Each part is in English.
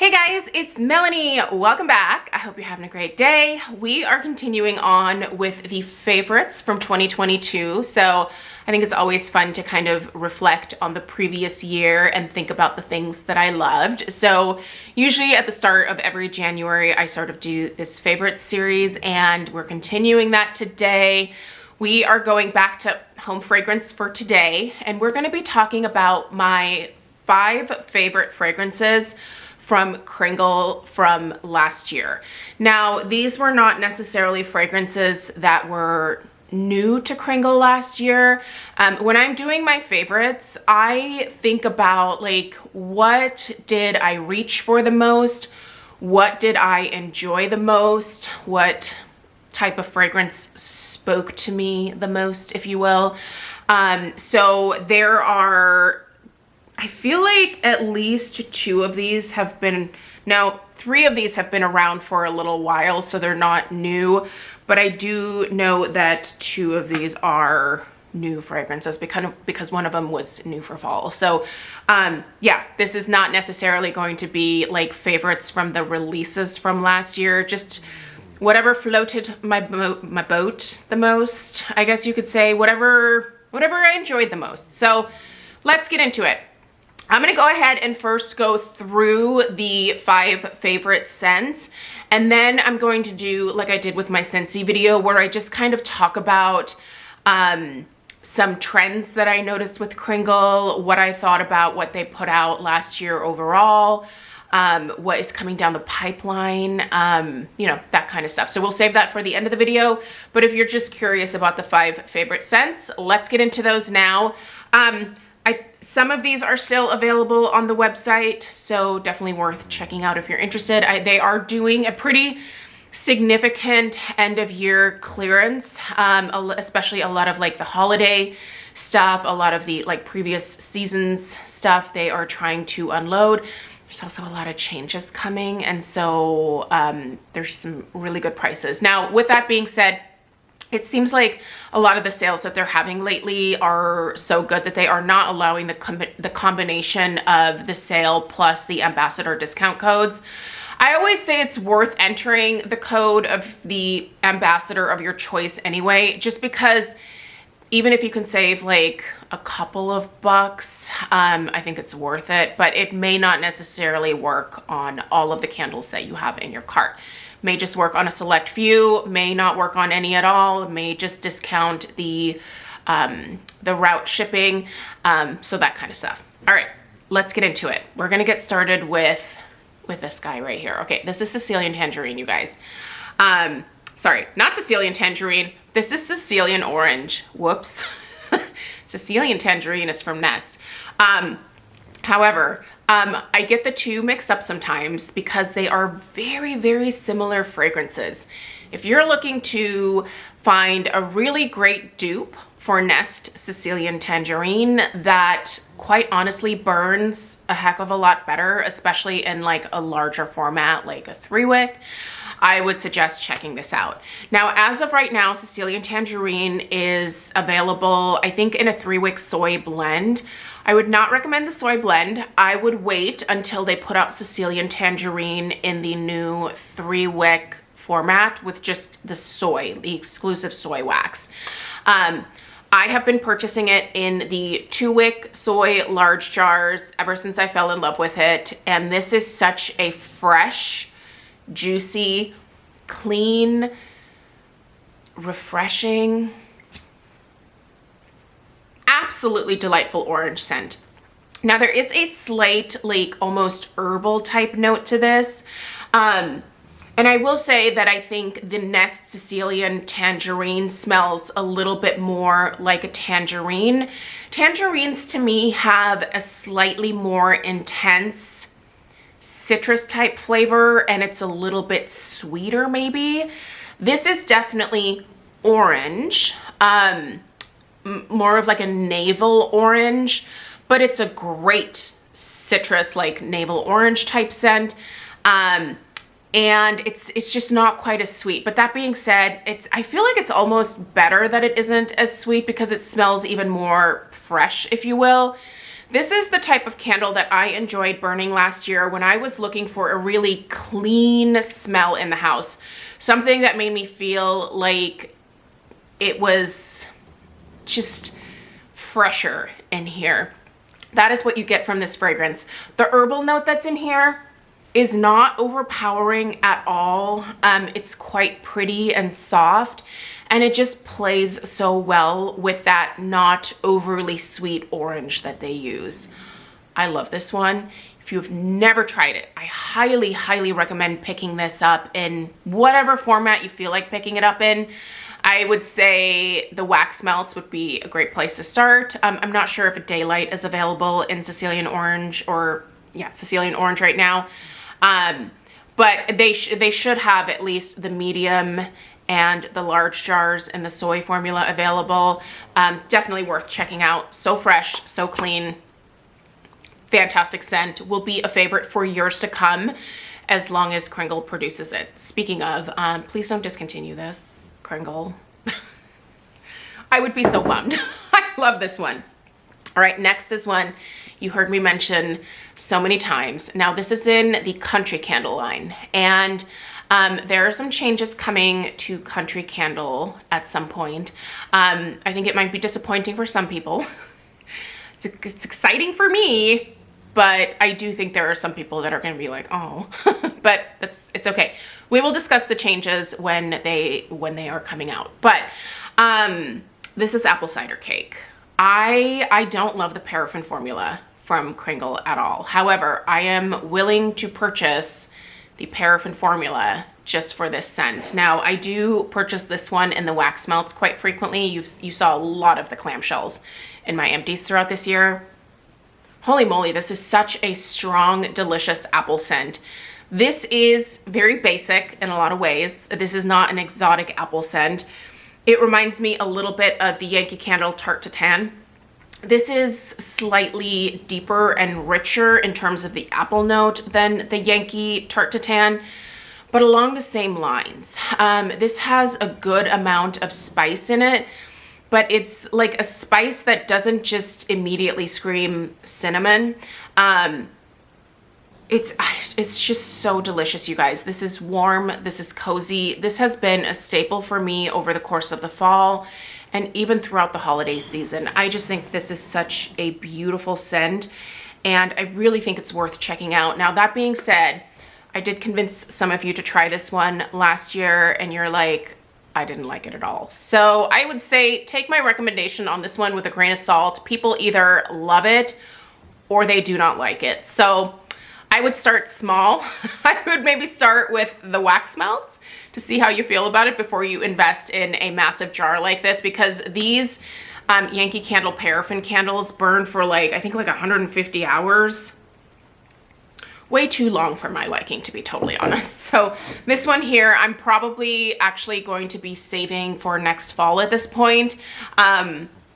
Hey guys, it's Melanie. Welcome back. I hope you're having a great day. We are continuing on with the favorites from 2022. So I think it's always fun to kind of reflect on the previous year and think about the things that I loved. So usually at the start of every January, I sort of do this favorite series, and we're continuing that today. We are going back to home fragrance for today, and we're going to be talking about my 5 favorite fragrances from Kringle from last year. Now, these were not necessarily fragrances that were new to Kringle last year. When I'm doing my favorites, I think about like, what did I reach for the most? What did I enjoy the most? What type of fragrance spoke to me the most, if you will? So there are, I feel like at least 2 of these have been, now 3 of these have been around for a little while, so they're not new, but I do know that 2 of these are new fragrances because one of them was new for fall. So yeah, this is not necessarily going to be like favorites from the releases from last year, just whatever floated my boat the most, I guess you could say, whatever I enjoyed the most. So let's get into it. I'm gonna go ahead and first go through the 5 favorite scents, and then I'm going to do like I did with my Scentsy video, where I just kind of talk about some trends that I noticed with Kringle, what I thought about what they put out last year overall, what is coming down the pipeline, you know, that kind of stuff. So we'll save that for the end of the video, but if you're just curious about the 5 favorite scents, let's get into those now. Some of these are still available on the website, so definitely worth checking out if you're interested. They are doing a pretty significant end of year clearance, especially a lot of like the holiday stuff, a lot of the like previous seasons stuff they are trying to unload. There's also a lot of changes coming, and so there's some really good prices. Now, with that being said, it seems like a lot of the sales that they're having lately are so good that they are not allowing the combination of the sale plus the ambassador discount codes. I always say it's worth entering the code of the ambassador of your choice anyway, just because even if you can save like a couple of bucks, I think it's worth it, but it may not necessarily work on all of the candles that you have in your cart. May just work on a select few, may not work on any at all, may just discount the route shipping, so that kind of stuff. All right, let's get into it. We're gonna get started with this guy right here. Okay, this is Sicilian Tangerine, you guys. Sorry, not Sicilian Tangerine. This is Sicilian Orange. Whoops. Sicilian Tangerine is from Nest. However, I get the 2 mixed up sometimes because they are very, very similar fragrances. If you're looking to find a really great dupe for Nest Sicilian Tangerine that quite honestly burns a heck of a lot better, especially in like a larger format like a 3-wick, I would suggest checking this out. Now, as of right now, Sicilian Tangerine is available, I think, in a 3-wick soy blend. I would not recommend the soy blend. I would wait until they put out Sicilian Tangerine in the new 3-wick format with just the soy, the exclusive soy wax. I have been purchasing it in the 2-wick soy large jars ever since I fell in love with it. And this is such a fresh, juicy, clean, refreshing, absolutely delightful orange scent. Now, there is a slight like almost herbal type note to this. And I will say that I think the Nest Sicilian Tangerine smells a little bit more like a tangerine. Tangerines to me have a slightly more intense citrus type flavor, and it's a little bit sweeter maybe. This is definitely orange, more of like a navel orange, but it's a great citrus like navel orange type scent. And it's just not quite as sweet. But that being said, I feel like it's almost better that it isn't as sweet because it smells even more fresh, if you will. This is the type of candle that I enjoyed burning last year when I was looking for a really clean smell in the house. Something that made me feel like it was just fresher in here. That is what you get from this fragrance. The herbal note that's in here is not overpowering at all. It's quite pretty and soft, and it just plays so well with that not overly sweet orange that they use. I love this one. If you've never tried it, I highly, highly recommend picking this up in whatever format you feel like picking it up in. I would say the wax melts would be a great place to start. I'm not sure if a daylight is available in Sicilian orange or, yeah, Sicilian orange right now. But they should have at least the medium and the large jars in the soy formula available. Definitely worth checking out. So fresh, so clean, fantastic scent. Will be a favorite for years to come as long as Kringle produces it. Speaking of, please don't discontinue this, Kringle. I would be so bummed. I love this one. All right, next is one you heard me mention so many times. Now this is in the Country Candle line, and there are some changes coming to Country Candle at some point. I think it might be disappointing for some people. It's exciting for me, but I do think there are some people that are going to be like, oh, but it's okay. We will discuss the changes when they are coming out. But this is apple cider cake. I don't love the paraffin formula from Kringle at all. However, I am willing to purchase the paraffin formula just for this scent. Now, I do purchase this one in the wax melts quite frequently. You saw a lot of the clamshells in my empties throughout this year. Holy moly, this is such a strong, delicious apple scent. This is very basic in a lot of ways. This is not an exotic apple scent. It reminds me a little bit of the Yankee Candle Tart Tatin. This is slightly deeper and richer in terms of the apple note than the Yankee Tart Tatin, but along the same lines. This has a good amount of spice in it, but it's like a spice that doesn't just immediately scream cinnamon. It's just so delicious, you guys. This is warm, this is cozy. This has been a staple for me over the course of the fall and even throughout the holiday season. I just think this is such a beautiful scent, and I really think it's worth checking out. Now, that being said, I did convince some of you to try this one last year, and you're like, I didn't like it at all. So I would say take my recommendation on this one with a grain of salt. People either love it or they do not like it. So I would start small. I would maybe start with the wax melts to see how you feel about it before you invest in a massive jar like this, because these Yankee Candle paraffin candles burn for I think 150 hours. Way too long for my liking, to be totally honest. So this one here, I'm probably actually going to be saving for next fall at this point.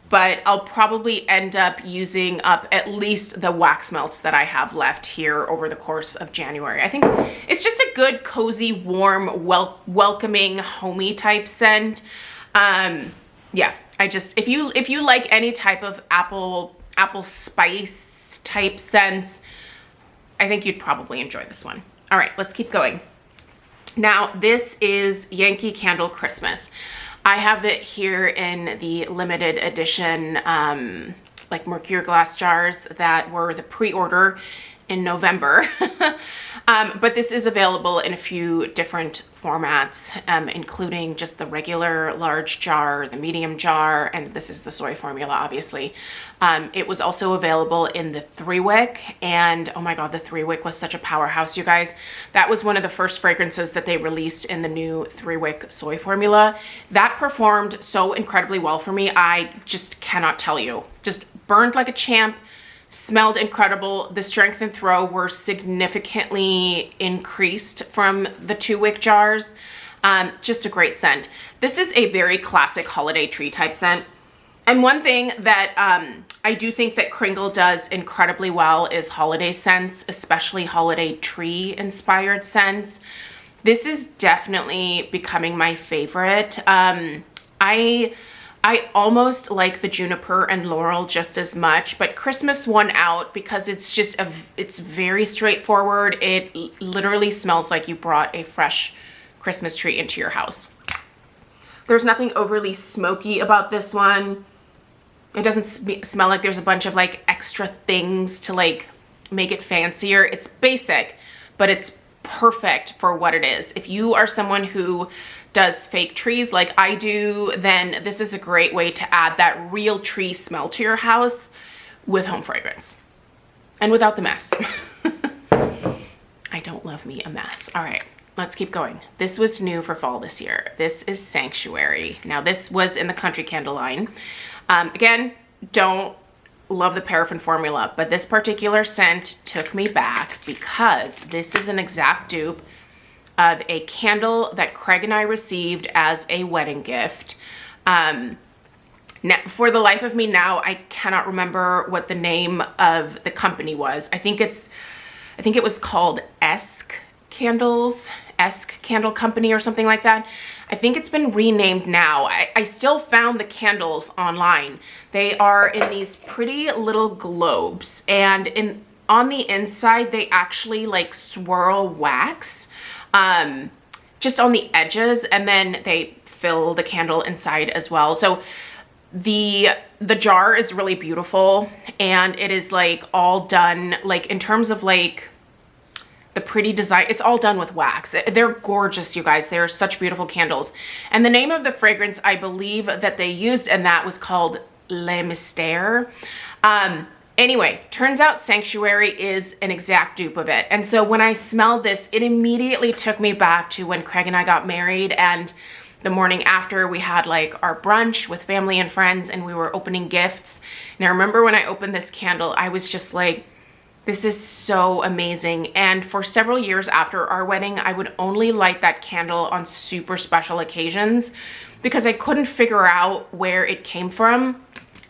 But I'll probably end up using up at least the wax melts that I have left here over the course of January. I think it's just a good, cozy, warm, welcoming, homey type scent. Yeah, if you like any type of apple spice type scents, I think you'd probably enjoy this one. All right, let's keep going. Now, this is Yankee Candle Christmas. I have it here in the limited edition, mercury glass jars that were the pre-order in November. But this is available in a few different formats, including just the regular large jar, the medium jar, and this is the soy formula, obviously. It was also available in the 3-wick, and oh my God, the 3-wick was such a powerhouse, you guys. That was one of the first fragrances that they released in the new 3-wick soy formula. That performed so incredibly well for me. I just cannot tell you. Just burned like a champ. Smelled incredible. The strength and throw were significantly increased from the 2-wick jars. Just a great scent. This is a very classic holiday tree type scent. And one thing that I do think that Kringle does incredibly well is holiday scents, especially holiday tree inspired scents. This is definitely becoming my favorite. I I almost like the juniper and laurel just as much, but Christmas won out because it's just it's very straightforward. It literally smells like you brought a fresh Christmas tree into your house. There's nothing overly smoky about this one. It doesn't smell like there's a bunch of like extra things to like make it fancier. It's basic, but it's perfect for what it is. If you are someone who does fake trees like I do, then this is a great way to add that real tree smell to your house with home fragrance and without the mess. I don't love me a mess. All right, let's keep going. This was new for fall this year. This is Sanctuary. Now this was in the Country Candle line. Again, don't love the paraffin formula, but this particular scent took me back because this is an exact dupe of a candle that Craig and I received as a wedding gift. Now, for the life of me now, I cannot remember what the name of the company was. I think it was called Esk Candles, Esk Candle Company or something like that. I think it's been renamed now. I still found the candles online. They are in these pretty little globes, and on the inside they actually like swirl wax just on the edges, and then they fill the candle inside as well. So the jar is really beautiful, and it is like all done like in terms of like the pretty design. It's all done with wax. They're gorgeous, you guys. They're such beautiful candles. And the name of the fragrance I believe that they used in that was called Le Mystère. Anyway, turns out Sanctuary is an exact dupe of it. And so when I smelled this, it immediately took me back to when Craig and I got married, and the morning after we had like our brunch with family and friends, and we were opening gifts. And I remember when I opened this candle, I was just like, this is so amazing. And for several years after our wedding, I would only light that candle on super special occasions because I couldn't figure out where it came from.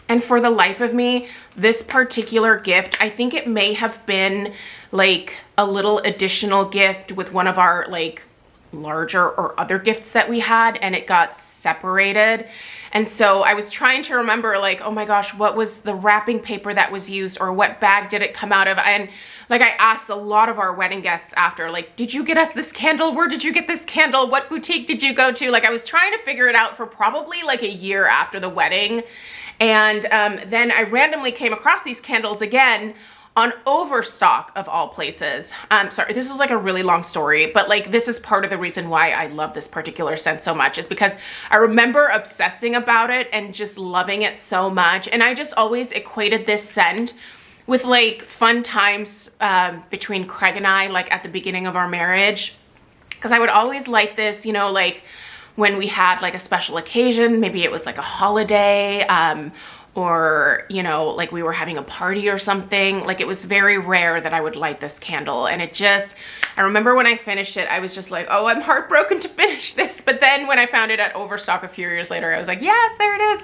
And for the life of me, this particular gift, I think it may have been like a little additional gift with one of our like larger or other gifts that we had, and it got separated. And so I was trying to remember like, oh my gosh, what was the wrapping paper that was used, or what bag did it come out of? And like I asked a lot of our wedding guests after, like, did you get us this candle? Where did you get this candle? What boutique did you go to? Like I was trying to figure it out for probably like a year after the wedding. And then I randomly came across these candles again on Overstock of all places. Sorry, this is like a really long story, but like this is part of the reason why I love this particular scent so much, is because I remember obsessing about it and just loving it so much. And I just always equated this scent with like fun times between Craig and I, like at the beginning of our marriage. Because I would always light this, you know, like when we had like a special occasion, maybe it was like a holiday, or, you know, like we were having a party or something. Like it was very rare that I would light this candle. And it just, I remember when I finished it, I was just like, oh, I'm heartbroken to finish this. But then when I found it at Overstock a few years later, I was like, yes, there it is.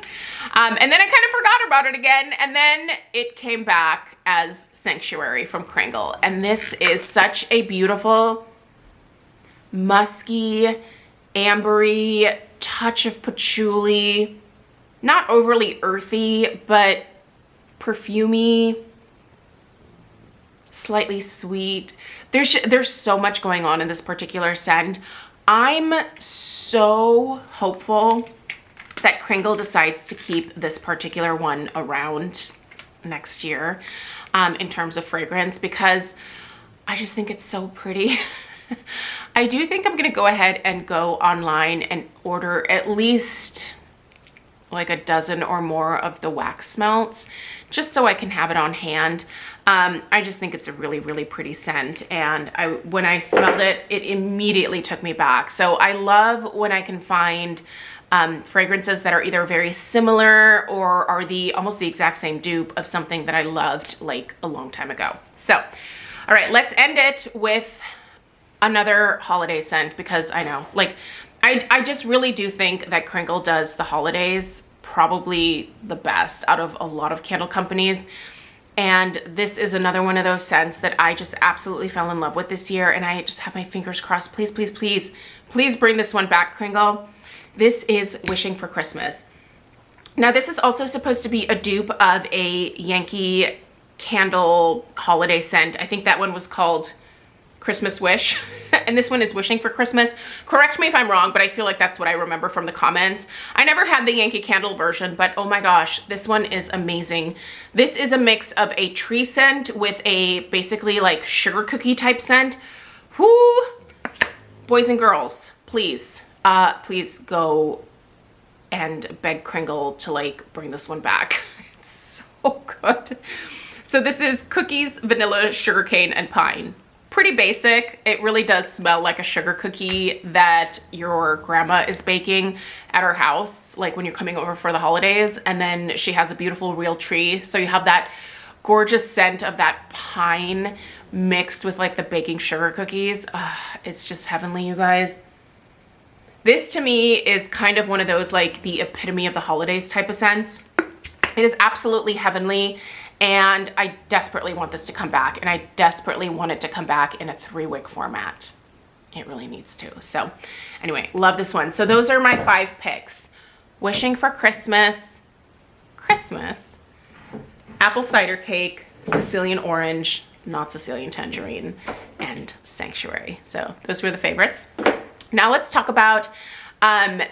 And then I kind of forgot about it again. And then it came back as Sanctuary from Kringle. And this is such a beautiful, musky, ambery, touch of patchouli, not overly earthy, but perfumey, slightly sweet. There's so much going on in this particular scent. I'm so hopeful that Kringle decides to keep this particular one around next year in terms of fragrance, because I just think it's so pretty. I do think I'm gonna go ahead and go online and order at least like a dozen or more of the wax melts, just so I can have it on hand. I just think it's a really, really pretty scent. And when I smelled it, it immediately took me back. So I love when I can find fragrances that are either very similar or are almost the exact same dupe of something that I loved like a long time ago. So, all right, let's end it with another holiday scent, because I know, like, I just really do think that Kringle does the holidays probably the best out of a lot of candle companies. And this is another one of those scents that I just absolutely fell in love with this year. And I just have my fingers crossed. Please, please, please, please bring this one back, Kringle. This is Wishing for Christmas. Now this is also supposed to be a dupe of a Yankee candle holiday scent. I think that one was called Christmas Wish. And this one is Wishing for Christmas. Correct me if I'm wrong, but I feel like that's what I remember from the comments. I never had the Yankee Candle version, but oh my gosh, this one is amazing. This is a mix of a tree scent with a basically like sugar cookie type scent. Whoo! Boys and girls, please, please go and beg Kringle to like bring this one back. It's so good. So this is cookies, vanilla, sugarcane, and pine. Pretty basic. It really does smell like a sugar cookie that your grandma is baking at her house, like when you're coming over for the holidays. And then she has a beautiful real tree. So you have that gorgeous scent of that pine mixed with like the baking sugar cookies. It's just heavenly, you guys. This to me is kind of one of those like the epitome of the holidays type of scents. It is absolutely heavenly. And I desperately want this to come back, and I desperately want it to come back in a 3-wick format. It really needs to. So anyway, love this one. So those are my 5 picks. Wishing for Christmas, apple cider cake, Sicilian orange, not Sicilian tangerine, and sanctuary. So those were the favorites. Now let's talk about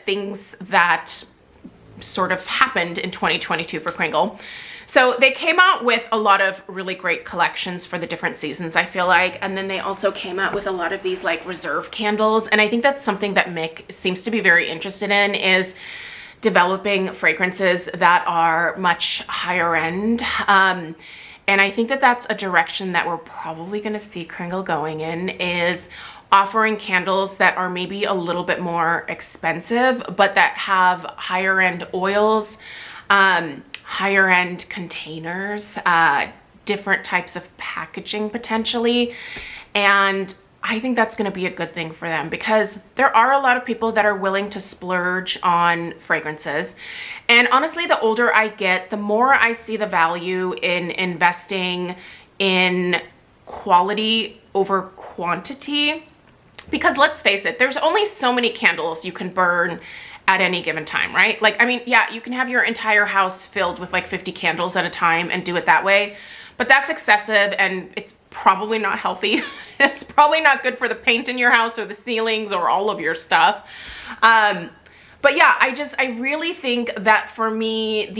things that sort of happened in 2022 for Kringle. So they came out with a lot of really great collections for the different seasons, I feel like. And then they also came out with a lot of these like reserve candles. And I think that's something that Mick seems to be very interested in, is developing fragrances that are much higher end. And I think that that's a direction that we're probably going to see Kringle going in, is offering candles that are maybe a little bit more expensive, but that have higher end oils, higher end containers, different types of packaging potentially. And I think that's going to be a good thing for them, because there are a lot of people that are willing to splurge on fragrances. And honestly, the older I get, the more I see the value in investing in quality over quantity. Because let's face it, there's only so many candles you can burn at any given time, right? Like, I mean, yeah, you can have your entire house filled with like 50 candles at a time and do it that way, but that's excessive and it's probably not healthy. It's probably not good for the paint in your house or the ceilings or all of your stuff. But yeah, I really think that for me,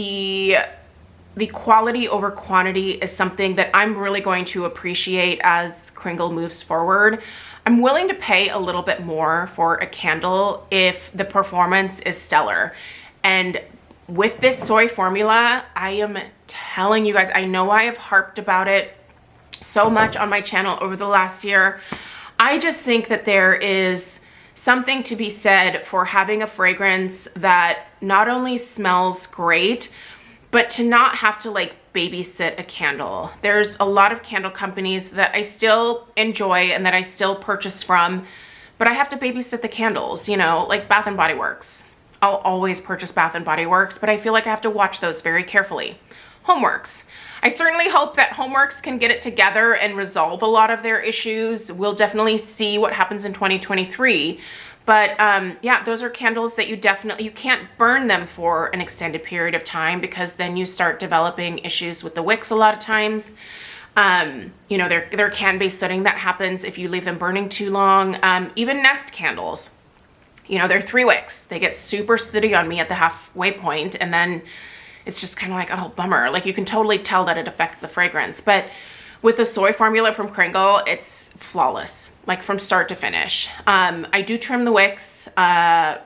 the quality over quantity is something that I'm really going to appreciate as Kringle moves forward. I'm willing to pay a little bit more for a candle if the performance is stellar. And with this soy formula, I am telling you guys, I know I have harped about it so much on my channel over the last year. I just think that there is something to be said for having a fragrance that not only smells great, but to not have to like babysit a candle. There's a lot of candle companies that I still enjoy and that I still purchase from, but I have to babysit the candles, you know, like Bath & Body Works. I'll always purchase Bath & Body Works, but I feel like I have to watch those very carefully. Homeworx. I certainly hope that Homeworx can get it together and resolve a lot of their issues. We'll definitely see what happens in 2023. But yeah, those are candles that you can't burn them for an extended period of time, because then you start developing issues with the wicks a lot of times. You know, there can be sooting that happens if you leave them burning too long. Even Nest candles, you know, they're 3 wicks. They get super sooty on me at the halfway point, and then it's just kind of like, oh, bummer. Like, you can totally tell that it affects the fragrance. But with the soy formula from Kringle, it's flawless, like from start to finish. I do trim the wicks.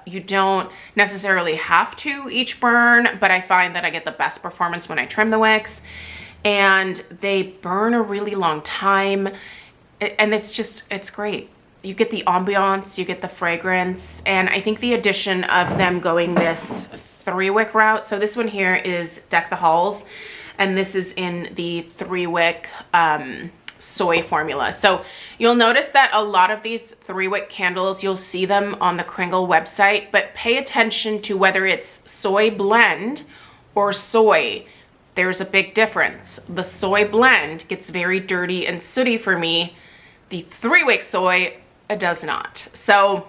You don't necessarily have to each burn, but I find that I get the best performance when I trim the wicks, and they burn a really long time. And it's great. You get the ambiance, you get the fragrance, and I think the addition of them going this 3-wick route. So this one here is Deck the Halls, and this is in the 3-wick soy formula. So you'll notice that a lot of these 3-wick candles, you'll see them on the Kringle website, but pay attention to whether it's soy blend or soy. There's a big difference. The soy blend gets very dirty and sooty for me. The 3-wick soy, it does not. So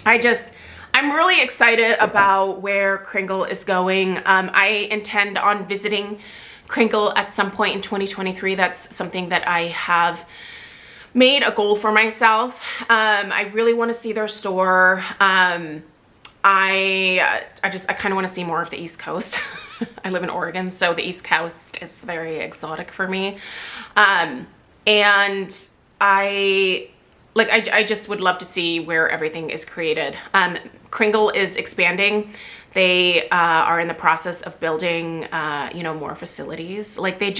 I I'm really excited about where Kringle is going. I intend on visiting Kringle at some point in 2023. That's something that I have made a goal for myself. I really want to see their store. I kind of want to see more of the East Coast. I live in Oregon, so the East Coast is very exotic for me. And I just would love to see where everything is created. Kringle is expanding. They are in the process of building, more facilities. Like I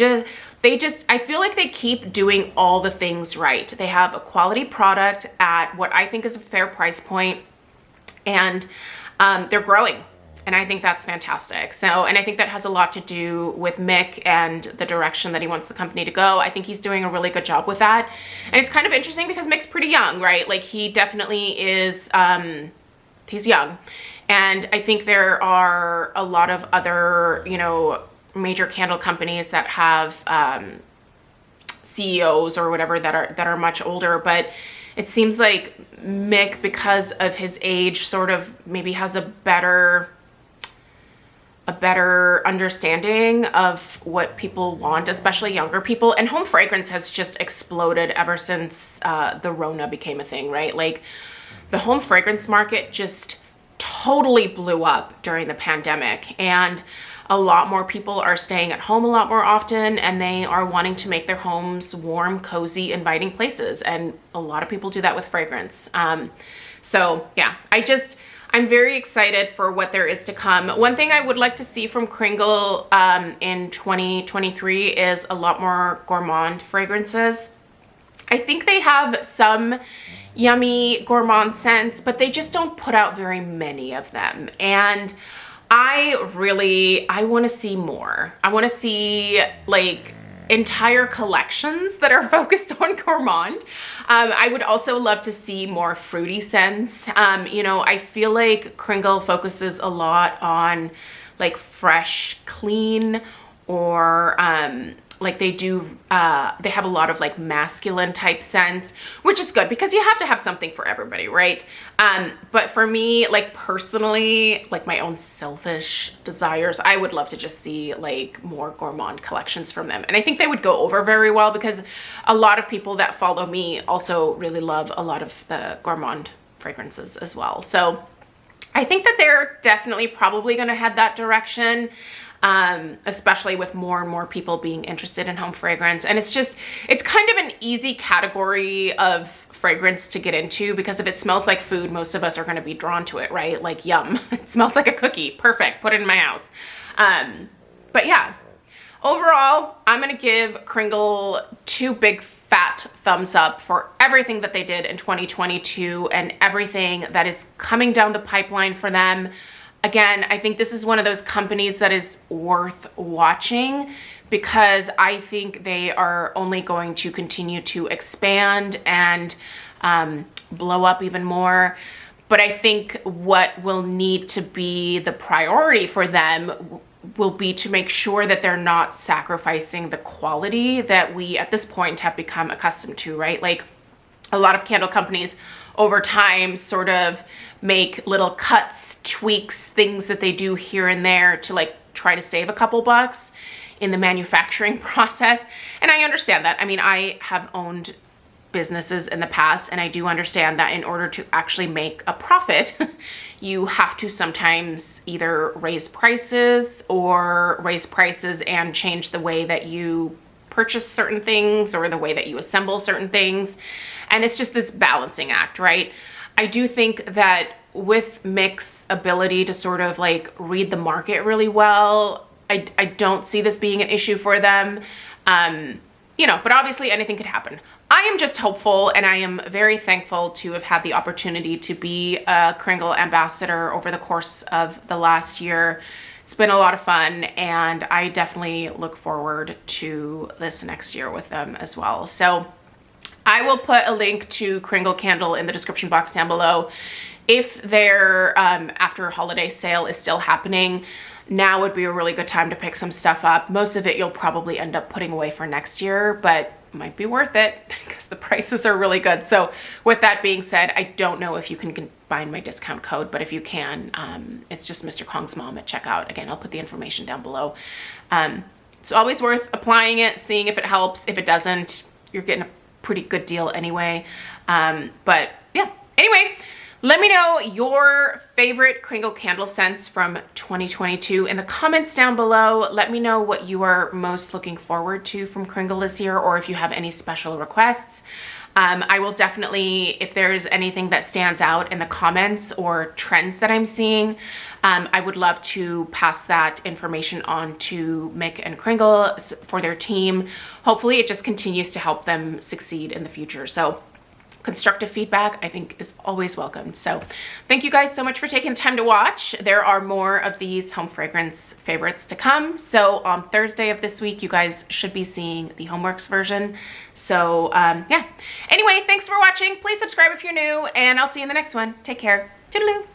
feel like they keep doing all the things right. They have a quality product at what I think is a fair price point, and they're growing. And I think that's fantastic. And I think that has a lot to do with Mick and the direction that he wants the company to go. I think he's doing a really good job with that. And it's kind of interesting because Mick's pretty young, right? Like he definitely is, he's young. And I think there are a lot of other, major candle companies that have CEOs or whatever that are much older, but it seems like Mick, because of his age, sort of maybe has a better understanding of what people want, especially younger people. And home fragrance has just exploded ever since the Rona became a thing, right? Like the home fragrance market just totally blew up during the pandemic, and a lot more people are staying at home a lot more often, and they are wanting to make their homes warm, cozy, inviting places. And a lot of people do that with fragrance. So yeah, I'm very excited for what there is to come. One thing I would like to see from Kringle in 2023 is a lot more gourmand fragrances. I think they have some yummy gourmand scents, but they just don't put out very many of them. And I want to see more. I want to see like entire collections that are focused on gourmand. I would also love to see more fruity scents. I feel like Kringle focuses a lot on like fresh, clean, or like they have a lot of like masculine type scents, which is good because you have to have something for everybody, right? But for me, like personally, like my own selfish desires, I would love to just see like more gourmand collections from them. And I think they would go over very well because a lot of people that follow me also really love a lot of gourmand fragrances as well. So I think that they're definitely probably going to head that direction. Especially with more and more people being interested in home fragrance. And it's kind of an easy category of fragrance to get into because if it smells like food, most of us are going to be drawn to it, right? Like yum, it smells like a cookie. Perfect. Put it in my house. But yeah, overall, I'm going to give Kringle 2 big fat thumbs up for everything that they did in 2022 and everything that is coming down the pipeline for them. Again, I think this is one of those companies that is worth watching because I think they are only going to continue to expand and blow up even more. But I think what will need to be the priority for them will be to make sure that they're not sacrificing the quality that we at this point have become accustomed to, right? Like a lot of candle companies over time sort of make little cuts, tweaks, things that they do here and there to like try to save a couple bucks in the manufacturing process. And I understand that. I mean, I have owned businesses in the past, and I do understand that in order to actually make a profit, you have to sometimes either raise prices and change the way that you purchase certain things or the way that you assemble certain things. And it's just this balancing act, right? I do think that with Mick's ability to sort of like read the market really well, I don't see this being an issue for them. But obviously anything could happen. I am just hopeful, and I am very thankful to have had the opportunity to be a Kringle ambassador over the course of the last year. It's been a lot of fun, and I definitely look forward to this next year with them as well. So I will put a link to Kringle Candle in the description box down below. If their after holiday sale is still happening, now would be a really good time to pick some stuff up. Most of it you'll probably end up putting away for next year, but might be worth it because the prices are really good. So with that being said, I don't know if you can find my discount code, but if you can, it's just MrKongsMom at checkout. Again, I'll put the information down below. It's always worth applying it, seeing if it helps. If it doesn't, you're getting a pretty good deal anyway. But yeah, anyway, let me know your favorite Kringle candle scents from 2022 in the comments down below. Let me know what you are most looking forward to from Kringle this year, or if you have any special requests. I will definitely, if there's anything that stands out in the comments or trends that I'm seeing, I would love to pass that information on to Mick and Kringle for their team. Hopefully it just continues to help them succeed in the future. So constructive feedback, I think, is always welcome. So thank you guys so much for taking the time to watch. There are more of these home fragrance favorites to come. So on Thursday of this week, you guys should be seeing the Homeworx version. So yeah. Anyway, thanks for watching. Please subscribe if you're new, and I'll see you in the next one. Take care. Toodaloo.